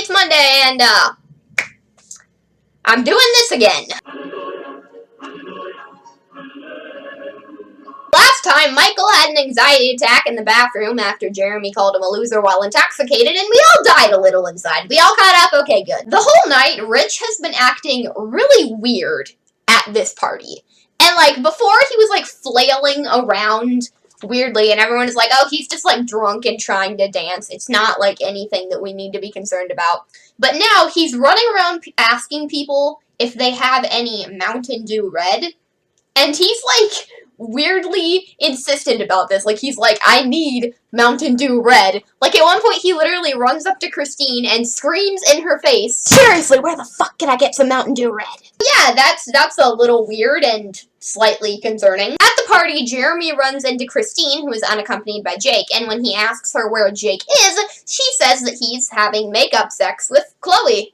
it's Monday, and, I'm doing this again. Last time, Michael had an anxiety attack in the bathroom after Jeremy called him a loser while intoxicated, and we all died a little inside. We all caught up? Okay, good. The whole night, Rich has been acting really weird at this party. And, like, before he was, like, flailing around weirdly, and everyone is like, oh, he's just, like, drunk and trying to dance. It's not, like, anything that we need to be concerned about. But now, he's running around asking people if they have any Mountain Dew Red. And he's, like, weirdly insistent about this. Like, he's like, I need Mountain Dew Red. Like, at one point, he literally runs up to Christine and screams in her face, seriously, where the fuck can I get some Mountain Dew Red? Yeah, that's a little weird and slightly concerning. At the party, Jeremy runs into Christine, who is unaccompanied by Jake, and when he asks her where Jake is, she says that he's having makeup sex with Chloe.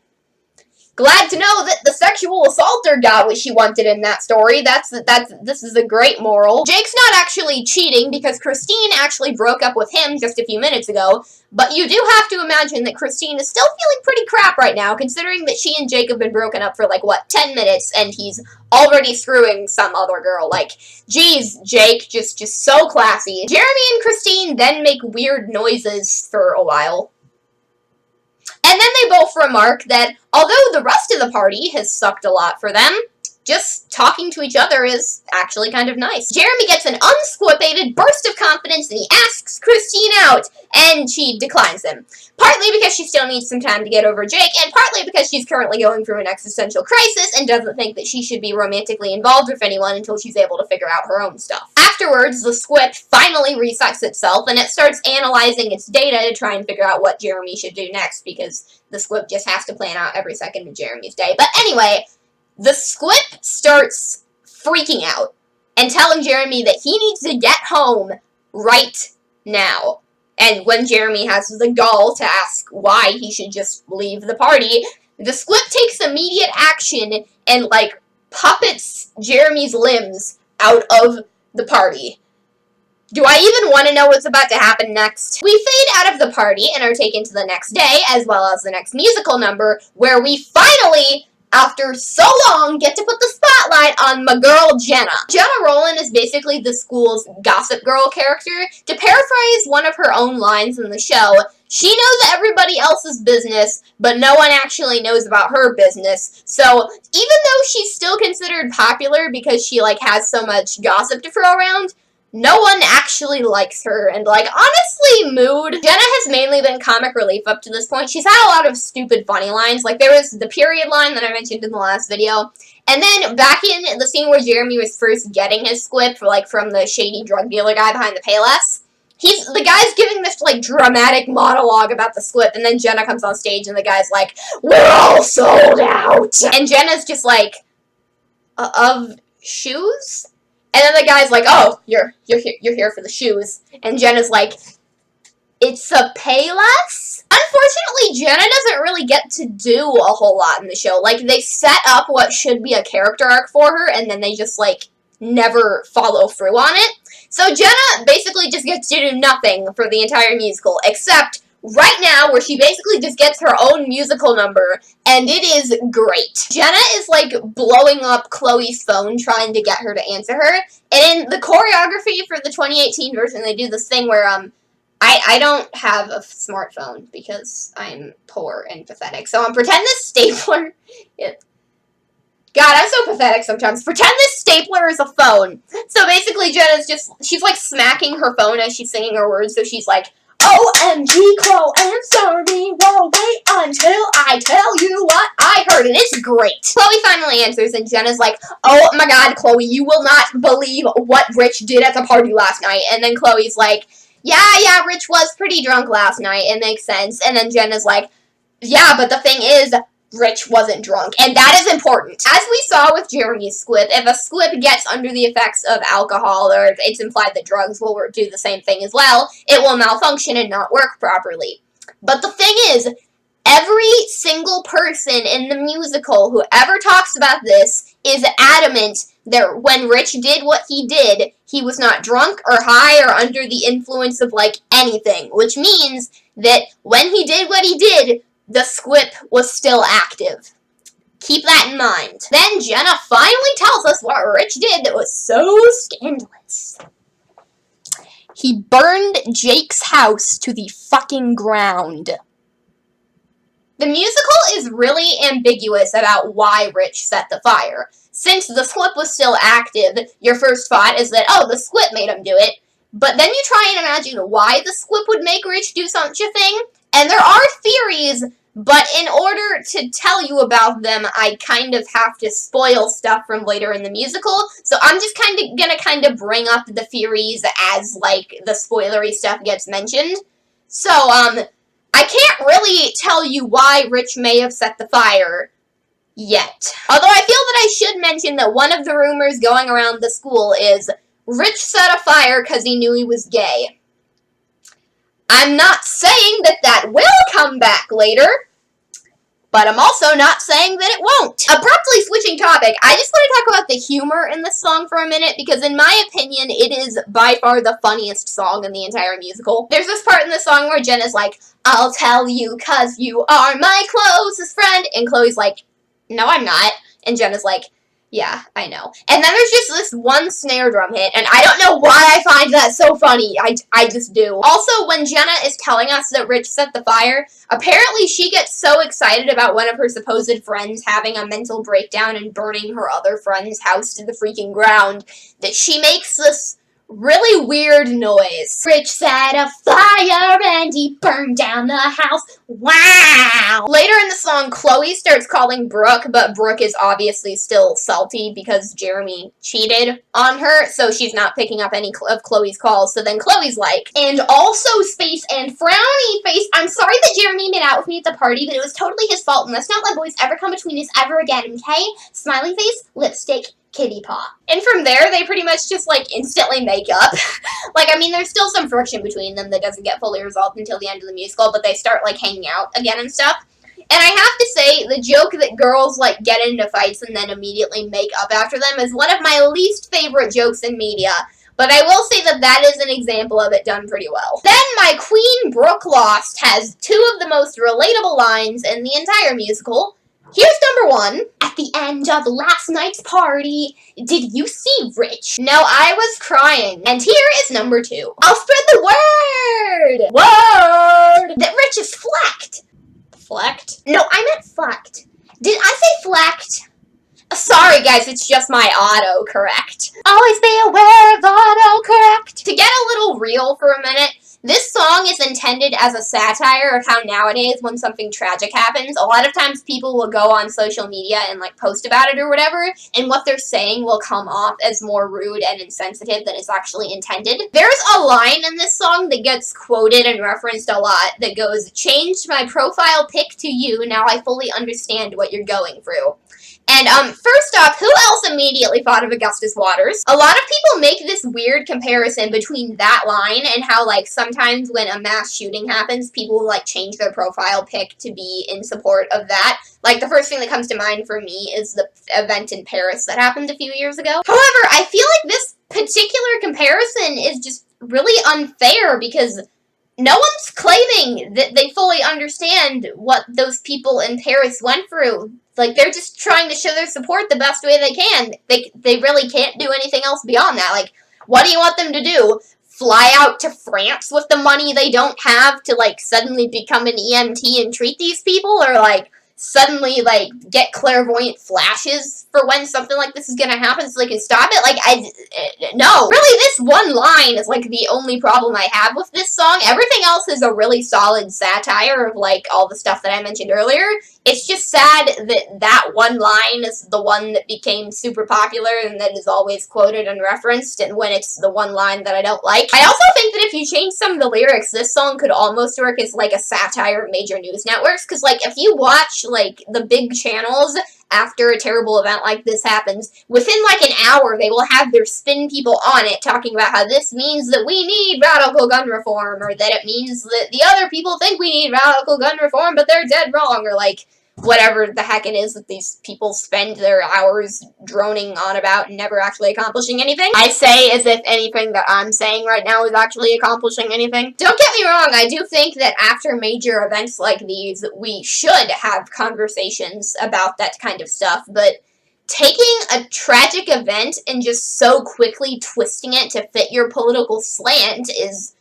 Glad to know that the sexual assaulter got what she wanted in that story. This is a great moral. Jake's not actually cheating because Christine actually broke up with him just a few minutes ago, but you do have to imagine that Christine is still feeling pretty crap right now, considering that she and Jake have been broken up for, like, what, 10 minutes, and he's already screwing some other girl. Like, geez, Jake, just so classy. Jeremy and Christine then make weird noises for a while. And then they both remark that, although the rest of the party has sucked a lot for them, just talking to each other is actually kind of nice. Jeremy gets an unsquippated burst of confidence and he asks Christine out, and she declines him. Partly because she still needs some time to get over Jake, and partly because she's currently going through an existential crisis and doesn't think that she should be romantically involved with anyone until she's able to figure out her own stuff. Afterwards, the squip finally resets itself, and it starts analyzing its data to try and figure out what Jeremy should do next, because the squip just has to plan out every second of Jeremy's day. But anyway, the squip starts freaking out and telling Jeremy that he needs to get home right now. And when Jeremy has the gall to ask why he should just leave the party, the squip takes immediate action and, like, puppets Jeremy's limbs out of the party. Do I even want to know what's about to happen next? We fade out of the party and are taken to the next day, as well as the next musical number, where we finally, after so long, get to put the spotlight on my girl, Jenna. Jenna Rowland is basically the school's gossip girl character. To paraphrase one of her own lines in the show, she knows everybody else's business, but no one actually knows about her business. So, even though she's still considered popular because she, like, has so much gossip to throw around, no one actually likes her, and, like, honestly, mood. Jenna has mainly been comic relief up to this point. She's had a lot of stupid funny lines. Like, there was the period line that I mentioned in the last video, and then back in the scene where Jeremy was first getting his squip, from the shady drug dealer guy behind the Payless, the guy's giving this, like, dramatic monologue about the squip, and then Jenna comes on stage, and the guy's like, we're all sold out! And Jenna's just like, of shoes? And then the guy's like, oh, you're here for the shoes. And Jenna's like, it's a Payless? Unfortunately, Jenna doesn't really get to do a whole lot in the show. Like, they set up what should be a character arc for her, and then they just, like, never follow through on it. So Jenna basically just gets to do nothing for the entire musical, except right now, where she basically just gets her own musical number, and it is great. Jenna is, like, blowing up Chloe's phone trying to get her to answer her, and in the choreography for the 2018 version, they do this thing where, I don't have a smartphone because I'm poor and pathetic, so pretend this stapler, God, I'm so pathetic sometimes. Pretend this stapler is a phone. So basically, Jenna's she's, like, smacking her phone as she's singing her words, so she's like, OMG, Chloe, answer me, whoa, wait until I tell you what I heard, and it's great. Chloe finally answers, and Jenna's like, oh my god, Chloe, you will not believe what Rich did at the party last night. And then Chloe's like, yeah, Rich was pretty drunk last night, it makes sense. And then Jenna's like, yeah, but the thing is, Rich wasn't drunk, and that is important. As we saw with Jeremy's squip, if a squip gets under the effects of alcohol, or if it's implied that drugs will do the same thing as well, it will malfunction and not work properly. But the thing is, every single person in the musical who ever talks about this is adamant that when Rich did what he did, he was not drunk or high or under the influence of, like, anything, which means that when he did what he did, the squip was still active. Keep that in mind. Then Jenna finally tells us what Rich did that was so scandalous. He burned Jake's house to the fucking ground. The musical is really ambiguous about why Rich set the fire. Since the squip was still active, your first thought is that, oh, the squip made him do it. But then you try and imagine why the squip would make Rich do such a thing. And there are theories, but in order to tell you about them, I kind of have to spoil stuff from later in the musical. So I'm just gonna bring up the theories as, like, the spoilery stuff gets mentioned. So, I can't really tell you why Rich may have set the fire yet. Although I feel that I should mention that one of the rumors going around the school is Rich set a fire because he knew he was gay. I'm not saying that that will come back later, but I'm also not saying that it won't. Abruptly switching topic, I just want to talk about the humor in this song for a minute, because in my opinion, it is by far the funniest song in the entire musical. There's this part in the song where Jenna's like, I'll tell you 'cause you are my closest friend, and Chloe's like, no, I'm not, and Jenna's like, yeah, I know. And then there's just this one snare drum hit, and I don't know why I find that so funny. I just do. Also, when Jenna is telling us that Rich set the fire, apparently she gets so excited about one of her supposed friends having a mental breakdown and burning her other friend's house to the freaking ground that she makes this really weird noise. Rich set a fire and he burned down the house. Wow! Later in the song, Chloe starts calling Brooke, but Brooke is obviously still salty because Jeremy cheated on her, so she's not picking up any of Chloe's calls. So then Chloe's like, and also space and frowny face, I'm sorry that Jeremy made out with me at the party, but it was totally his fault, and let's not let boys ever come between us ever again, okay? Smiley face, lipstick, kitty paw. And from there, they pretty much just, like, instantly make up. Like, I mean, there's still some friction between them that doesn't get fully resolved until the end of the musical, but they start, like, hanging out again and stuff. And I have to say, the joke that girls, like, get into fights and then immediately make up after them is one of my least favorite jokes in media. But I will say that that is an example of it done pretty well. Then my queen, Brooke Lost, has two of the most relatable lines in the entire musical. Here's number one. At the end of last night's party, did you see Rich? No, I was crying. And here is number two. I'll spread the word! Word! That Rich is flecked. Flecked? No, I meant flecked. Did I say flecked? Sorry guys, it's just my autocorrect. Always be aware of autocorrect. To get a little real for a minute, this song is intended as a satire of how nowadays when something tragic happens, a lot of times people will go on social media and like post about it or whatever, and what they're saying will come off as more rude and insensitive than it's actually intended. There's a line in this song that gets quoted and referenced a lot that goes, changed my profile pic to you, now I fully understand what you're going through. And, first off, who else immediately thought of Augustus Waters? A lot of people make this weird comparison between that line and how, like, sometimes when a mass shooting happens, people will, like, change their profile pic to be in support of that. Like, the first thing that comes to mind for me is the event in Paris that happened a few years ago. However, I feel like this particular comparison is just really unfair because no one's claiming that they fully understand what those people in Paris went through. Like, they're just trying to show their support the best way they can. They really can't do anything else beyond that. Like, what do you want them to do? Fly out to France with the money they don't have to, like, suddenly become an EMT and treat these people? Or, like, suddenly, like, get clairvoyant flashes for when something like this is gonna happen so they can stop it? Like, no. Really, this one line is, like, the only problem I have with this song. Everything else is a really solid satire of, like, all the stuff that I mentioned earlier. It's just sad that that one line is the one that became super popular and that is always quoted and referenced, and when it's the one line that I don't like. I also think that if you change some of the lyrics, this song could almost work as, like, a satire of major news networks, because, like, if you watch, like, the big channels after a terrible event like this happens, within, like, an hour, they will have their spin people on it talking about how this means that we need radical gun reform, or that it means that the other people think we need radical gun reform, but they're dead wrong, or, like, whatever the heck it is that these people spend their hours droning on about and never actually accomplishing anything. I say as if anything that I'm saying right now is actually accomplishing anything. Don't get me wrong, I do think that after major events like these, we should have conversations about that kind of stuff, but taking a tragic event and just so quickly twisting it to fit your political slant is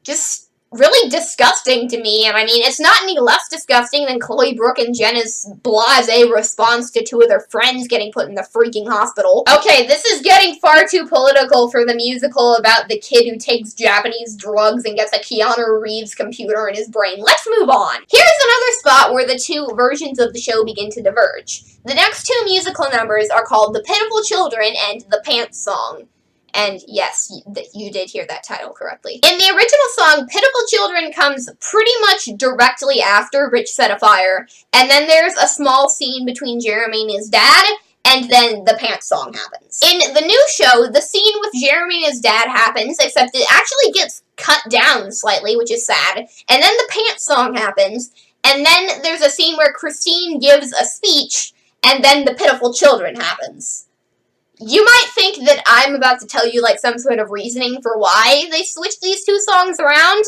just really disgusting to me. And I mean, it's not any less disgusting than Chloe, Brooke, and Jenna's blasé response to two of their friends getting put in the freaking hospital. Okay, this is getting far too political for the musical about the kid who takes Japanese drugs and gets a Keanu Reeves computer in his brain. Let's move on. Here's another spot where the two versions of the show begin to diverge. The next two musical numbers are called The Pitiful Children and The Pants Song. And yes, you did hear that title correctly. In the original song, Pitiful Children comes pretty much directly after Rich Set a Fire, and then there's a small scene between Jeremy and his dad, and then the Pants Song happens. In the new show, the scene with Jeremy and his dad happens, except it actually gets cut down slightly, which is sad, and then the Pants Song happens, and then there's a scene where Christine gives a speech, and then the Pitiful Children happens. You might think that I'm about to tell you, like, some sort of reasoning for why they switched these two songs around.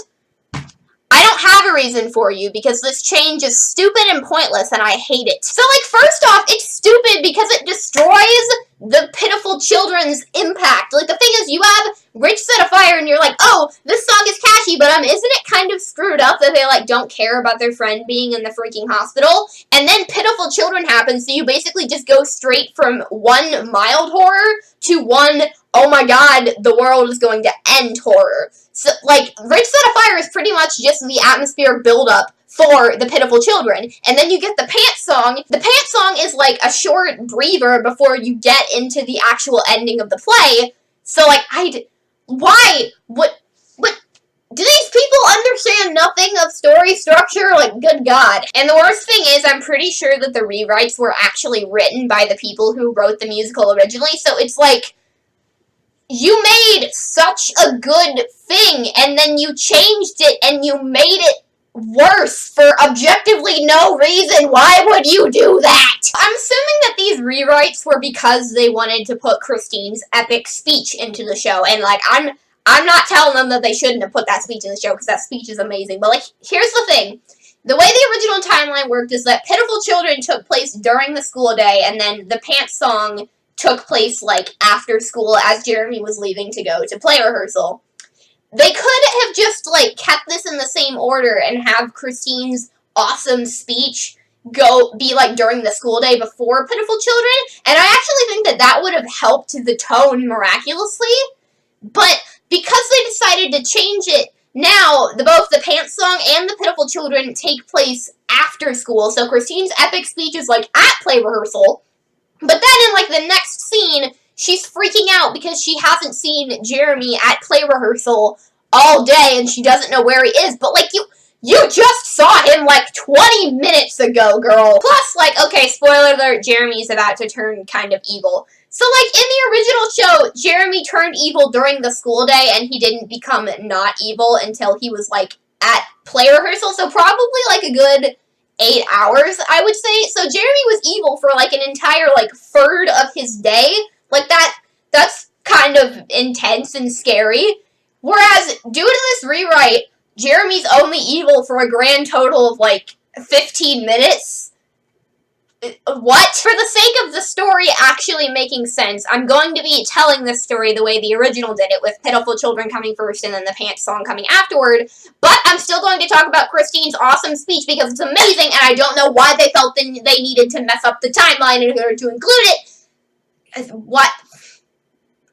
I don't have a reason for you, because this change is stupid and pointless, and I hate it. So, like, first off, it's stupid because it destroys the Pitiful Children's impact. Like, the thing is, you have Rich Set a Fire, and you're like, oh, this song is catchy, but, isn't it kind of screwed up that they, like, don't care about their friend being in the freaking hospital? And then Pitiful Children happens, so you basically just go straight from one mild horror to one, oh my god, the world is going to end horror. So, like, Rich Set a Fire is pretty much just the atmospheric buildup for the Pitiful Children. And then you get the Pants Song. The Pants Song is, like, a short breather before you get into the actual ending of the play. So, like, why? What? Do these people understand nothing of story structure? Like, good God. And the worst thing is, I'm pretty sure that the rewrites were actually written by the people who wrote the musical originally. So it's like, you made such a good thing, and then you changed it, and you made it worse for objectively no reason. Why would you do that? I'm assuming that these rewrites were because they wanted to put Christine's epic speech into the show, and, like, I'm not telling them that they shouldn't have put that speech in the show, because that speech is amazing, but, like, here's the thing. The way the original timeline worked is that Pitiful Children took place during the school day, and then the Pants Song took place, like, after school as Jeremy was leaving to go to play rehearsal. They could have just, like, kept this in the same order and have Christine's awesome speech be, like, during the school day before Pitiful Children, and I actually think that that would have helped the tone miraculously, but because they decided to change it, now, both the Pants Song and the Pitiful Children take place after school, so Christine's epic speech is, like, at play rehearsal, but then in, like, the next scene, she's freaking out because she hasn't seen Jeremy at play rehearsal all day, and she doesn't know where he is, but, like, you just saw him, like, 20 minutes ago, girl. Plus, like, okay, spoiler alert, Jeremy's about to turn kind of evil. So, like, in the original show, Jeremy turned evil during the school day, and he didn't become not evil until he was, like, at play rehearsal, so probably, like, a good 8 hours, I would say. So Jeremy was evil for, like, an entire, like, third of his day. Like, that's kind of intense and scary. Whereas, due to this rewrite, Jeremy's only evil for a grand total of, like, 15 minutes. What? For the sake of the story actually making sense, I'm going to be telling this story the way the original did it, with Pitiful Children coming first and then the Pants Song coming afterward, but I'm still going to talk about Christine's awesome speech because it's amazing, and I don't know why they felt they needed to mess up the timeline in order to include it. What?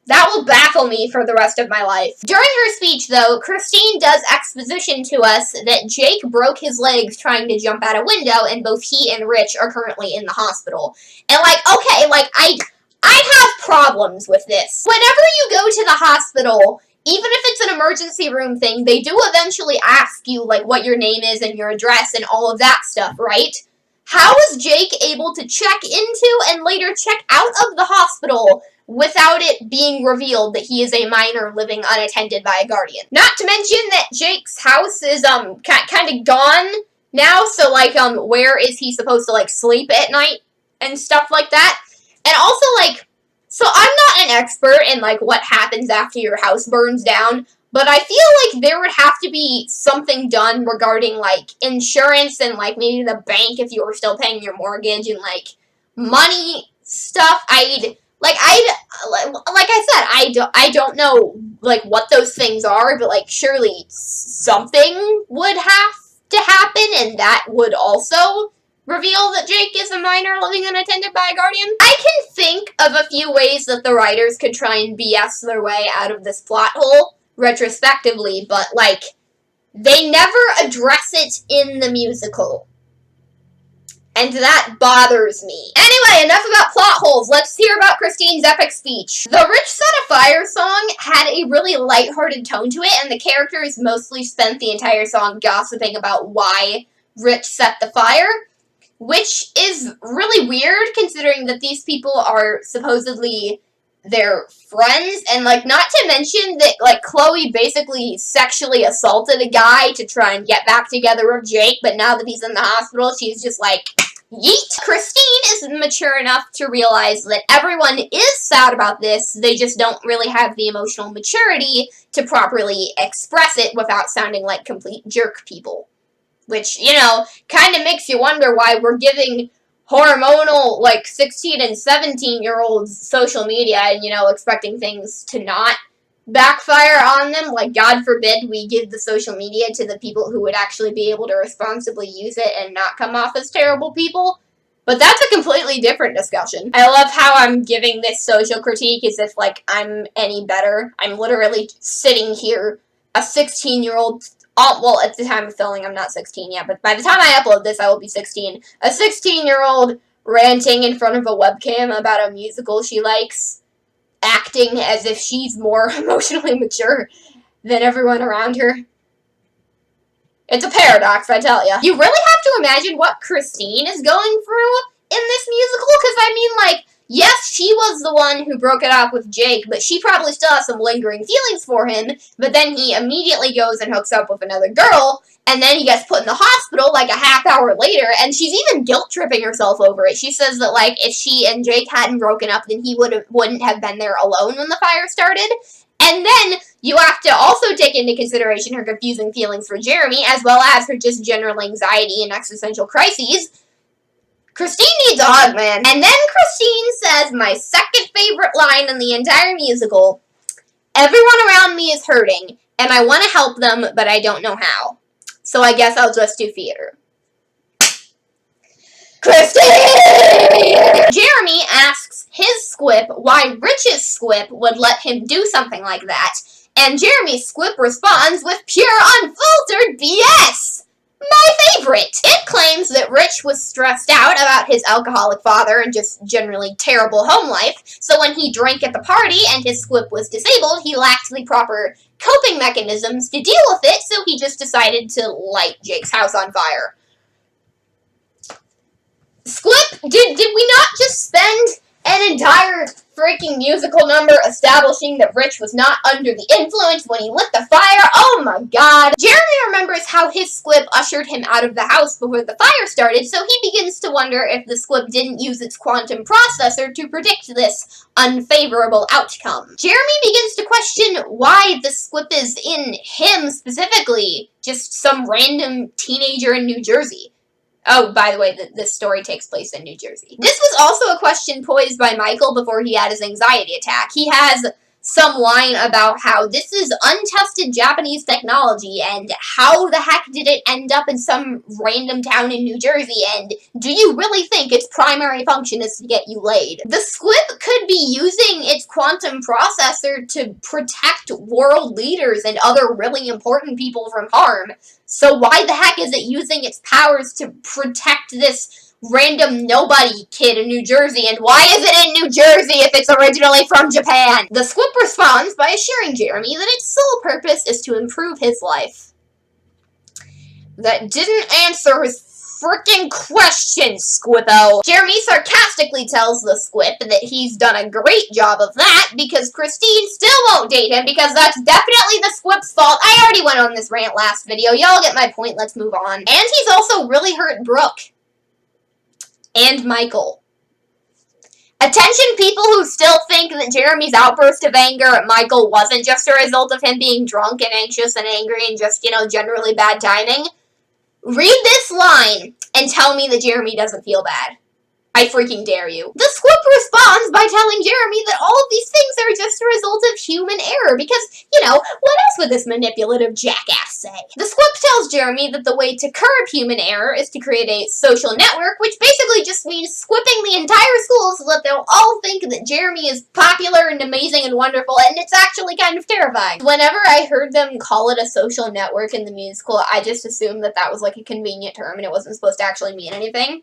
That will baffle me for the rest of my life. During her speech, though, Christine does exposition to us that Jake broke his legs trying to jump out a window, and both he and Rich are currently in the hospital. And, like, okay, like, I have problems with this. Whenever you go to the hospital, even if it's an emergency room thing, they do eventually ask you, like, what your name is and your address and all of that stuff, right? How was Jake able to check into and later check out of the hospital without it being revealed that he is a minor living unattended by a guardian? Not to mention that Jake's house is, kind of gone now, so, like, where is he supposed to, like, sleep at night and stuff like that? And also, like, so I'm not an expert in, like, what happens after your house burns down, but I feel like there would have to be something done regarding, like, insurance and, like, maybe the bank if you were still paying your mortgage and, like, money stuff. Like I said, I don't know, like, what those things are, but, like, surely something would have to happen, and that would also reveal that Jake is a minor living unattended by a guardian. I can think of a few ways that the writers could try and BS their way out of this plot hole, retrospectively, but, like, they never address it in the musical. And that bothers me. Anyway, enough about plot holes. Let's hear about Christine's epic speech. The Rich Set a Fire song had a really lighthearted tone to it, and the characters mostly spent the entire song gossiping about why Rich set the fire, which is really weird considering that these people are supposedly their friends, and, like, not to mention that, like, Chloe basically sexually assaulted a guy to try and get back together with Jake, but now that he's in the hospital, she's just like, yeet! Christine is mature enough to realize that everyone is sad about this, they just don't really have the emotional maturity to properly express it without sounding like complete jerk people. Which, you know, kind of makes you wonder why we're giving hormonal, like, 16 and 17-year-olds social media and, you know, expecting things to not backfire on them. Like, God forbid we give the social media to the people who would actually be able to responsibly use it and not come off as terrible people. But that's a completely different discussion. I love how I'm giving this social critique as if, like, I'm any better. I'm literally sitting here, a 16-year-old... well, at the time of filming, I'm not 16 yet, but by the time I upload this, I will be 16. A 16-year-old ranting in front of a webcam about a musical she likes, acting as if she's more emotionally mature than everyone around her. It's a paradox, I tell ya. You really have to imagine what Christine is going through in this musical, because, I mean, like, yes, she was the one who broke it up with Jake, but she probably still has some lingering feelings for him, but then he immediately goes and hooks up with another girl, and then he gets put in the hospital, like, a half hour later, and she's even guilt-tripping herself over it. She says that, like, if she and Jake hadn't broken up, then he wouldn't have been there alone when the fire started. And then you have to also take into consideration her confusing feelings for Jeremy, as well as her just general anxiety and existential crises. Christine needs a hug, man. And then Christine says my second favorite line in the entire musical, everyone around me is hurting, and I want to help them, but I don't know how. So I guess I'll just do theater. Christine! Jeremy asks his squip why Rich's squip would let him do something like that, and Jeremy's squip responds with pure unfiltered BS! My favorite! It claims that Rich was stressed out about his alcoholic father and just generally terrible home life, so when he drank at the party and his squip was disabled, he lacked the proper coping mechanisms to deal with it, so he just decided to light Jake's house on fire. Squip, did we not just spend an entire freaking musical number establishing that Rich was not under the influence when he lit the fire? Oh my god. Jeremy remembers how his squip ushered him out of the house before the fire started, so he begins to wonder if the squip didn't use its quantum processor to predict this unfavorable outcome. Jeremy begins to question why the squip is in him specifically, just some random teenager in New Jersey. Oh, by the way, this story takes place in New Jersey. This was also a question posed by Michael before he had his anxiety attack. He has some line about how this is untested Japanese technology and how the heck did it end up in some random town in New Jersey, and do you really think its primary function is to get you laid? The squip could be using its quantum processor to protect world leaders and other really important people from harm. So why the heck is it using its powers to protect this random nobody kid in New Jersey, and why is it in New Jersey if it's originally from Japan? The squip responds by assuring Jeremy that its sole purpose is to improve his life. That didn't answer his freaking question, Squippo. Jeremy sarcastically tells the Squip that he's done a great job of that because Christine still won't date him because that's definitely the Squip's fault. I already went on this rant last video. Y'all get my point. Let's move on. And he's also really hurt Brooke. And Michael. Attention people who still think that Jeremy's outburst of anger at Michael wasn't just a result of him being drunk and anxious and angry and just, generally bad timing. Read this line and tell me that Jeremy doesn't feel bad. I freaking dare you. The Squip responds by telling Jeremy that all of these things are just a result of human error because, what else would this manipulative jackass say? The Squip tells Jeremy that the way to curb human error is to create a social network, which basically just means squipping the entire school so that they'll all think that Jeremy is popular and amazing and wonderful, and it's actually kind of terrifying. Whenever I heard them call it a social network in the musical, I just assumed that that was like a convenient term and it wasn't supposed to actually mean anything.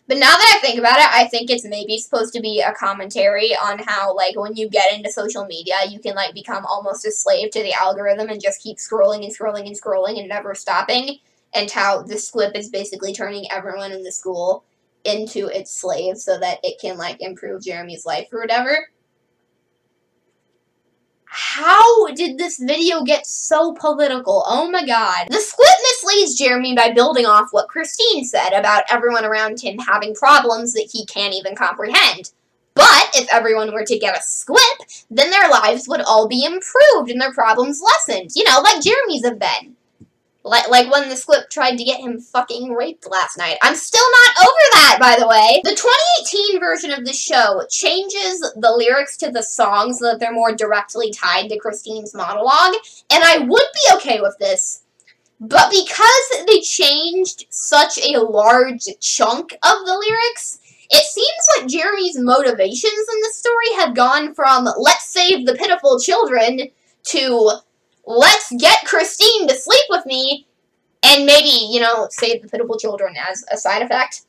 But now that I think about it, I think it's maybe supposed to be a commentary on how, when you get into social media, you can, become almost a slave to the algorithm and just keep scrolling and scrolling and scrolling and never stopping, and how the Squip is basically turning everyone in the school into its slave so that it can, improve Jeremy's life or whatever. How did this video get so political? Oh my god. The Squip misleads Jeremy by building off what Christine said about everyone around him having problems that he can't even comprehend. But if everyone were to get a Squip, then their lives would all be improved and their problems lessened. Like Jeremy's have been. Like when the Squip tried to get him fucking raped last night. I'm still not over that, by the way. The 2018 version of the show changes the lyrics to the song so that they're more directly tied to Christine's monologue, and I would be okay with this. But because they changed such a large chunk of the lyrics, it seems like Jeremy's motivations in the story have gone from, let's save the pitiful children, to let's get Christine to sleep with me, and maybe, save the pitiful children as a side effect.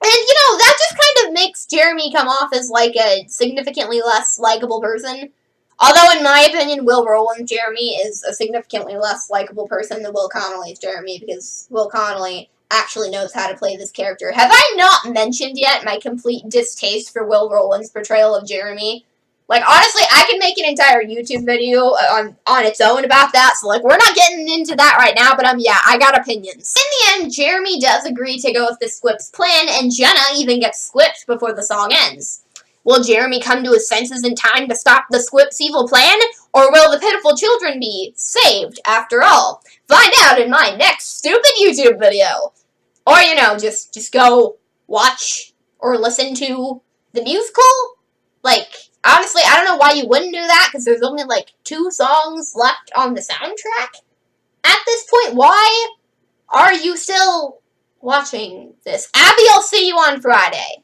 And, that just kind of makes Jeremy come off as, a significantly less likable person. Although, in my opinion, Will Rowland's Jeremy is a significantly less likable person than Will Connolly's Jeremy, because Will Connolly actually knows how to play this character. Have I not mentioned yet my complete distaste for Will Rowland's portrayal of Jeremy? Honestly, I could make an entire YouTube video on its own about that, so, we're not getting into that right now, but, yeah, I got opinions. In the end, Jeremy does agree to go with the Squip's plan, and Jenna even gets squipped before the song ends. Will Jeremy come to his senses in time to stop the Squip's evil plan, or will the pitiful children be saved after all? Find out in my next stupid YouTube video. Or, just go watch or listen to the musical. Honestly, I don't know why you wouldn't do that, because there's only, 2 songs left on the soundtrack. At this point, why are you still watching this? Abby, I'll see you on Friday.